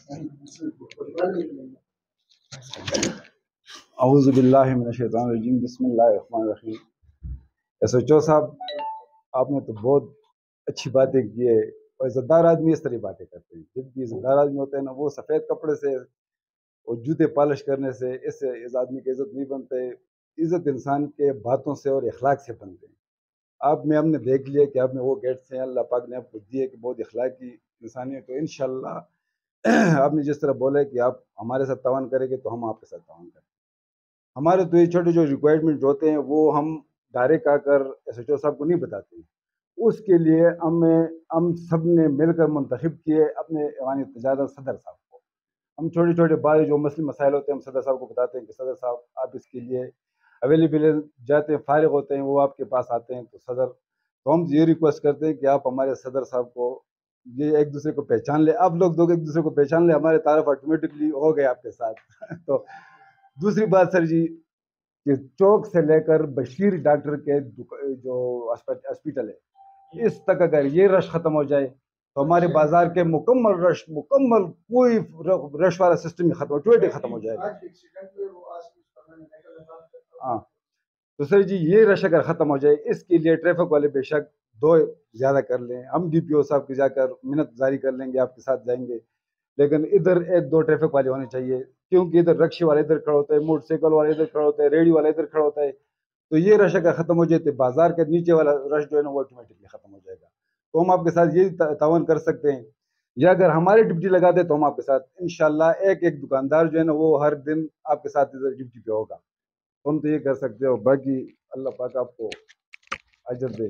اعوذ باللہ من الشیطان الرجیم، بسم اللہ الرحمن الرحیم۔ ایس ایچ او صاحب، آپ نے تو بہت اچھی باتیں کی ہے، اور عزت دار آدمی اس طرح باتیں کرتے ہیں۔ جب بھی عزت دار آدمی ہوتے ہیں نا، وہ سفید کپڑے سے اور جوتے پالش کرنے سے اس آدمی کی عزت نہیں بنتے۔ عزت انسان کے باتوں سے اور اخلاق سے بنتے ہیں۔ آپ میں ہم نے دیکھ لیا کہ آپ میں وہ گیٹس ہیں، اللہ پاک نے آپ کو دیے کہ بہت اخلاقی انسانی ہے۔ تو انشاءاللہ آپ نے جس طرح بولا کہ آپ ہمارے ساتھ تعاون کریں گے تو ہم آپ کے ساتھ تعاون کریں گے۔ ہمارے تو یہ چھوٹے جو ریکوائرمنٹ ہوتے ہیں وہ ہم ڈائریکٹ آ کر ایس ایچ او صاحب کو نہیں بتاتے ہیں۔ اس کے لیے ہم سب نے مل کر منتخب کیے اپنے ایوان تجارت صدر صاحب کو۔ ہم چھوٹے چھوٹے بات جو مسئلے مسائل ہوتے ہیں ہم صدر صاحب کو بتاتے ہیں کہ صدر صاحب آپ اس کے لیے اویلیبل جاتے ہیں، فارغ ہوتے ہیں، وہ آپ کے پاس آتے ہیں۔ تو ہم یہ ریکویسٹ کرتے ہیں کہ آپ ہمارے صدر صاحب کو یہ ایک دوسرے کو پہچان لیں، آپ لوگ ایک دوسرے کو پہچان لیں، ہمارے تعارف آٹومیٹکلی ہو گئے آپ کے ساتھ۔ تو دوسری بات سر جی، کہ چوک سے لے کر بشیر ڈاکٹر کے جو ہاسپٹل ہے اس تک اگر یہ رش ختم ہو جائے تو ہمارے بازار کے مکمل کوئی رش والا سسٹم ختم آٹومیٹک ختم ہو جائے گا۔ ہاں تو سر جی، یہ رش اگر ختم ہو جائے، اس کے لیے ٹریفک والے بے شک دو زیادہ کر لیں، ہم ڈی پی او صاحب کی جا کر منت جاری کر لیں گے، آپ کے ساتھ جائیں گے، لیکن ادھر ایک دو ٹریفک والے ہونے چاہیے، کیونکہ ادھر رکشے والے ادھر کھڑا ہوتا ہے، موٹر سائیکل والے ادھر کھڑا ہوتا ہے، ریڑھی والا ادھر کھڑا ہوتا ہے۔ تو یہ رش اگر ختم ہو جائے تو بازار کے نیچے والا رش جو ہے نا وہ آٹومیٹکلی ختم ہو جائے گا۔ تو ہم آپ کے ساتھ یہ تعاون کر سکتے ہیں، یا اگر ہمارے ڈپٹی لگا دے تو ہم آپ کے ساتھ انشاءاللہ ایک دکاندار جو ہے نا وہ ہر دن آپ کے ساتھ ادھر ڈپٹی پہ ہوگا۔ ہم تو یہ کر سکتے ہیں، اور باقی اللہ پاک آپ کو اجر دے۔